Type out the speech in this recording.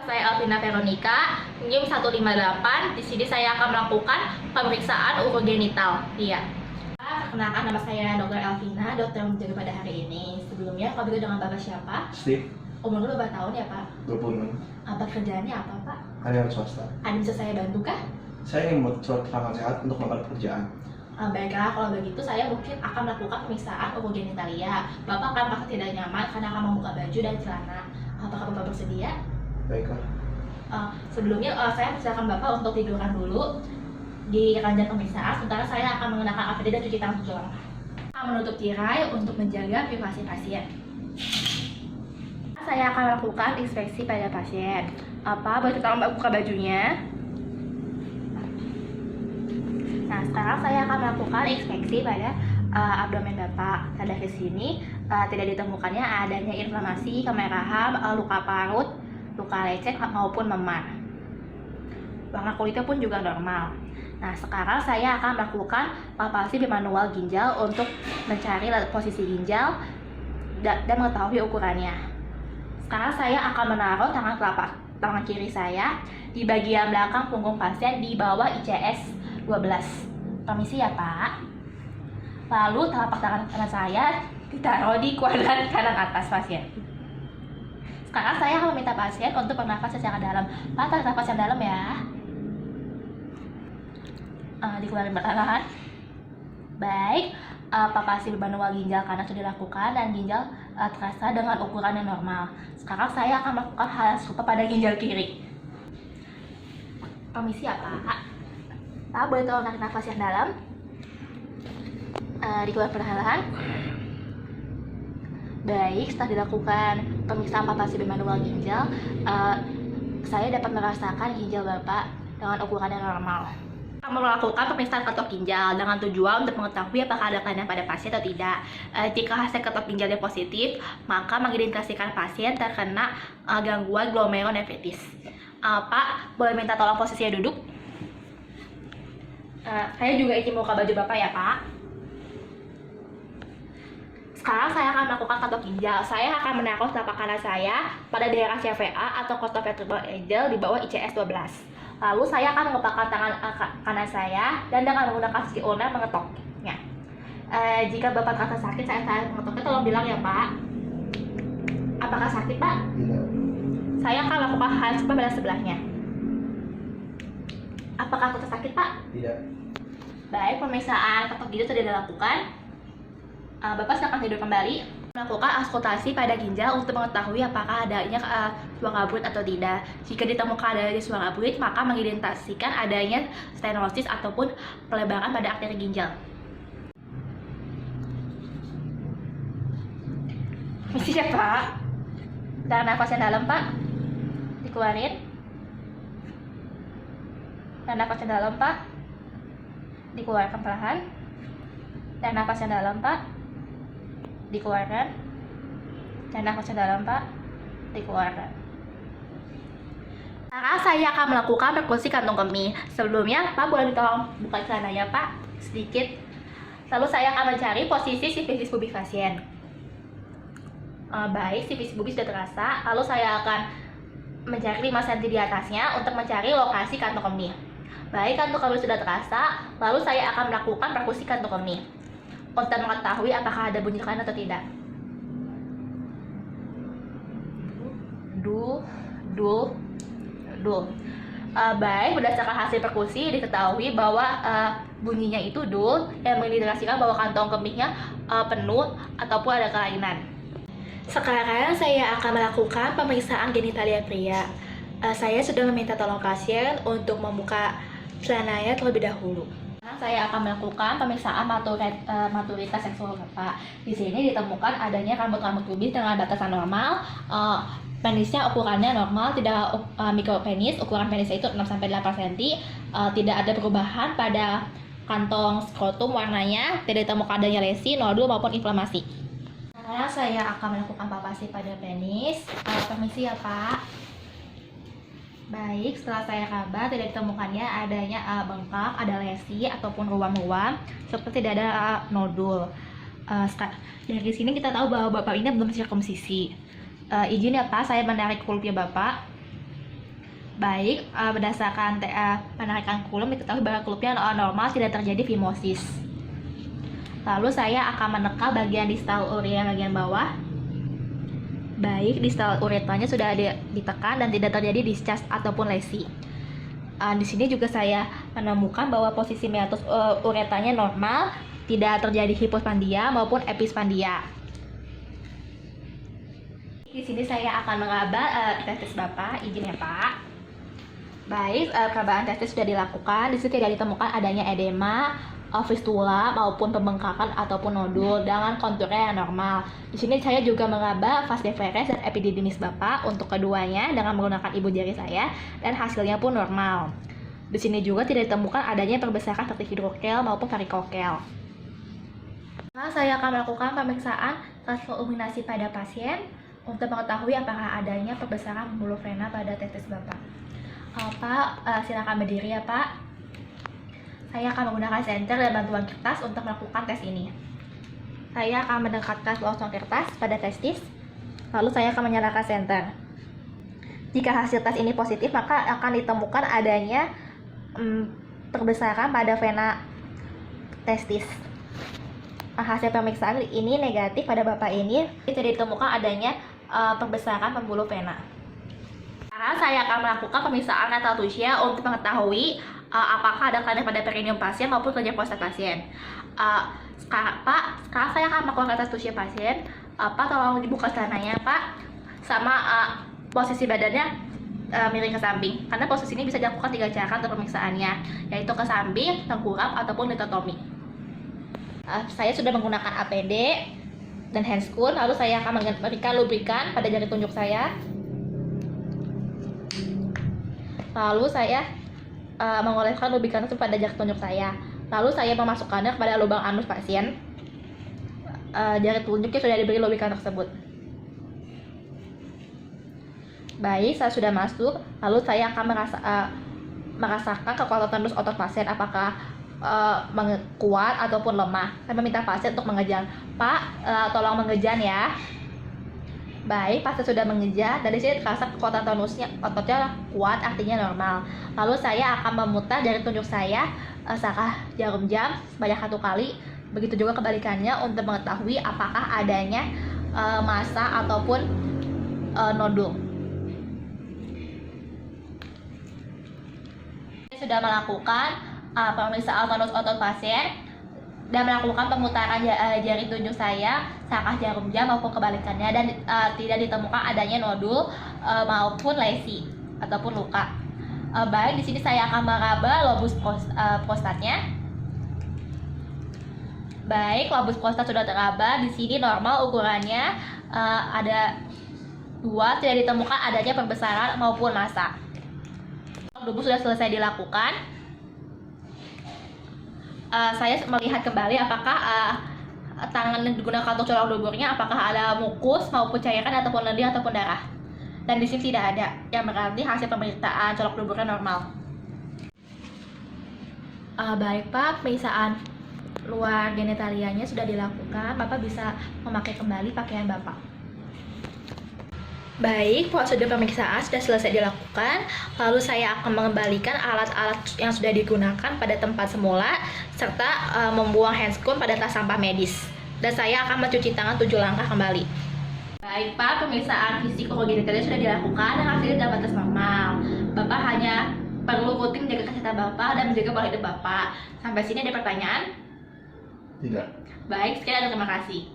Saya Alvina Veronica, NIM 158. Di sini saya akan melakukan pemeriksaan urogenital. Iya. Perkenalkan, nama saya Dr. Alvina, dokter yang menjaga pada hari ini. Sebelumnya, Pak Biru dengan Bapak siapa? Steve. Umur lu berapa tahun ya, Pak? 26. Apa kerjaannya apa, Pak? Karyawan swasta. Ada bisa saya bantu kah? Saya ingin membuat surat keterangan sehat untuk melakukan pekerjaan. Baiklah, kalau begitu saya mungkin akan melakukan pemeriksaan urogenitalia. Bapak akan merasa tidak nyaman karena akan membuka baju dan celana. Apakah Bapak bersedia? Baiklah. Sebelumnya saya persilakan Bapak untuk tiduran dulu di ranjang pemeriksaan, sementara saya akan mengenakan APD dan cuci tangan 7 langkah. Akan menutup tirai untuk menjaga privasi pasien. Saya akan melakukan inspeksi pada pasien. Boleh kita buka bajunya? Nah, sekarang saya akan melakukan inspeksi pada abdomen Bapak. Dari sini tidak ditemukannya adanya inflamasi, kemerahan, luka parut, luka lecet maupun memar. Warna kulitnya pun juga normal. Nah, sekarang saya akan melakukan palpasi bimanual ginjal untuk mencari posisi ginjal dan mengetahui ukurannya. Sekarang saya akan menaruh tangan kiri saya di bagian belakang punggung pasien di bawah ICS 12. Permisi ya, Pak. Lalu telapak tangan kanan saya ditaruh di kuadran kanan atas pasien. Sekarang saya akan meminta pasien untuk bernafas secara dalam. Pak, tarik nafas yang dalam ya. Dikeluarin perlahan. Baik, palpasi manual ginjal kanan sudah dilakukan dan ginjal terasa dengan ukuran yang normal. Sekarang saya akan melakukan hal serupa pada ginjal kiri. Permisi ya, Pak. Pak, boleh tolong tarik nafas yang dalam. Dikeluarkan perlahan. Baik, setelah dilakukan pemeriksaan palpasi manual ginjal, saya dapat merasakan ginjal Bapak dengan ukuran yang normal. Kita melakukan pemeriksaan ketok ginjal dengan tujuan untuk mengetahui apakah ada kelainan pada pasien atau tidak. Jika hasil ketok ginjalnya positif, maka mengidentifikasikan pasien terkena gangguan glomerulonefritis. Pak, boleh minta tolong posisinya duduk? Saya juga izin buka baju Bapak ya, Pak. Sekarang saya akan melakukan ketok ginjal. Saya akan menaruh telapak kanan saya pada daerah CVA atau costo vertebral angle di bawah ICS 12. Lalu saya akan mengepakkan tangan kanan saya dan dengan menggunakan sisi ulnar mengetoknya. Jika Bapak terasa sakit saat mengetoknya, tolong bilang ya, Pak. Apakah sakit, Pak? Tidak. Saya akan melakukan hal serupa pada sebelahnya. Apakah terasa sakit, Pak? Tidak. Baik, pemeriksaan ketok ginjal sudah dilakukan. Bapak silakan tidur kembali. Melakukan auskultasi pada ginjal untuk mengetahui apakah adanya suara buit atau tidak. Jika ditemukan adanya suara buit, maka mengidentifikasikan adanya stenosis ataupun pelebaran pada arteri ginjal. Misi ya, Pak. Tarik nafas yang dalam, Pak. Dikeluarin. Tarik nafas yang dalam, Pak. Dikeluarkan perlahan. Tarik nafas yang dalam, Pak. Dikeluarkan. Dan nafas yang dalam, Pak. Dikeluarkan. Sekarang saya akan melakukan perkusi kantung kemih. Sebelumnya, Pak boleh tolong buka celananya, Pak, sedikit. Lalu saya akan mencari posisi sifisis pubis pasien. Baik, sifisis pubis sudah terasa. Lalu saya akan mencari 5 cm di atasnya untuk mencari lokasi kantung kemih. Baik, kantung kemih sudah terasa. Lalu saya akan melakukan perkusi kantung kemih untuk mengetahui apakah ada bunyi kelainan atau tidak. Baik, berdasarkan hasil perkusi diketahui bahwa bunyinya itu dul, yang mengindikasikan bahwa kantong kemihnya penuh ataupun ada kelainan. Sekarang saya akan melakukan pemeriksaan genitalia pria. Saya sudah meminta tolong pasien untuk membuka celananya terlebih dahulu. Saya akan melakukan pemeriksaan maturitas seksual Bapak. Di sini ditemukan adanya rambut-rambut pubis dengan batasan normal. Penisnya ukurannya normal, tidak mikropenis. Ukuran penisnya itu 6-8 cm. Tidak ada perubahan pada kantong skrotum warnanya. Tidak ditemukan adanya lesi, nodul maupun inflamasi. Sekarang saya akan melakukan palpasi pada penis. Permisi ya, Pak. Baik, setelah saya kabar tidak ditemukannya adanya bengkak, ada lesi ataupun ruam-ruam, seperti tidak ada nodul. Dari sini kita tahu bahwa Bapak ini belum sirkumsisi. Izin ya Pak, saya menarik kulitnya Bapak. Baik, berdasarkan penarikan kulum diketahui bahwa kulumnya normal, tidak terjadi fimosis. Lalu saya akan menekan bagian distal urea bagian bawah. Baik, distal uretranya sudah ditekan dan tidak terjadi discharge ataupun lesi. Di sini juga saya menemukan bahwa posisi meatus uretranya normal, tidak terjadi hipospandia maupun epispandia. Di sini saya akan meraba testis Bapak, izin ya Pak. Baik, perabaan testis sudah dilakukan. Di sini tidak ditemukan adanya edema, fistula maupun pembengkakan ataupun nodul dengan konturnya yang normal. Di sini saya juga meraba vas deferens dan epididymis Bapak untuk keduanya dengan menggunakan ibu jari saya dan hasilnya pun normal. Di sini juga tidak ditemukan adanya perbesaran vertihidrokel maupun varikokel. Nah, saya akan melakukan pemeriksaan transvoluminasi pada pasien untuk mengetahui apakah adanya perbesaran pembuluh vena pada testis Bapak. Pak, silakan berdiri ya Pak. Saya akan menggunakan senter dan bantuan kertas untuk melakukan tes ini. Saya akan mendekatkan pelosok kertas pada testis, lalu saya akan menyalakan senter. Jika hasil tes ini positif, maka akan ditemukan adanya perbesaran pada vena testis. Hasil pemeriksaan ini negatif pada Bapak ini, tidak ditemukan adanya perbesaran pembuluh vena. Sekarang saya akan melakukan pemeriksaan rectal tuchia untuk mengetahui apakah ada kelainan pada perineum pasien maupun kelenjar prostat pasien. Sekarang saya akan melakukan rectal tuchia pasien. Pak, tolong dibuka celananya Pak, sama posisi badannya miring ke samping. Karena posisi ini bisa dilakukan 3 cara untuk pemeriksaannya, yaitu ke samping, tengkurap, ataupun litotomi. Saya sudah menggunakan APD dan handscoon, lalu saya akan memberikan lubrikan pada jari tunjuk saya. Lalu saya mengoleskan lubrikan itu pada jari tunjuk saya. Lalu saya memasukkannya kepada lubang anus pasien. Jari tunjuknya sudah diberi lubrikan tersebut. Baik, saya sudah masuk. Lalu saya akan merasakan kekuatan tendus otot pasien apakah kuat ataupun lemah. Saya meminta pasien untuk mengejan. Pak, tolong mengejan ya. Baik, pasien sudah mengejan dan di sini terasa kekuatan tonusnya, ototnya kuat, artinya normal. Lalu saya akan memutar jari tunjuk saya searah jarum jam sebanyak 1 kali. Begitu juga kebalikannya untuk mengetahui apakah adanya massa ataupun nodul. Saya sudah melakukan pemeriksaan tonus otot pasien dan melakukan pemutaran jari tunjuk saya searah jarum jam maupun kebalikannya, dan tidak ditemukan adanya nodul maupun lesi ataupun luka. Baik, di sini saya akan meraba lobus prostatnya. Baik, lobus prostat sudah teraba. Di sini normal ukurannya, ada 2, tidak ditemukan adanya perbesaran maupun massa. Lobus sudah selesai dilakukan. Saya melihat kembali apakah tangan yang digunakan untuk colok duburnya apakah ada mukus maupun cairan ataupun lendir ataupun darah. Dan di sini tidak ada, yang berarti hasil pemeriksaan colok duburnya normal. Baik Pak, pemeriksaan luar genitalianya sudah dilakukan. Bapak bisa memakai kembali pakaian Bapak. Baik, prosedur pemeriksaan sudah selesai dilakukan. Lalu saya akan mengembalikan alat-alat yang sudah digunakan pada tempat semula, serta membuang handscoon pada tas sampah medis. Dan saya akan mencuci tangan 7 langkah kembali. Baik Pak, pemeriksaan fisik genitalia sudah dilakukan dan hasilnya dalam batas normal. Bapak hanya perlu rutin menjaga kesehatan Bapak dan menjaga pola hidup Bapak. Sampai sini ada pertanyaan? Tidak. Baik, sekian dan terima kasih.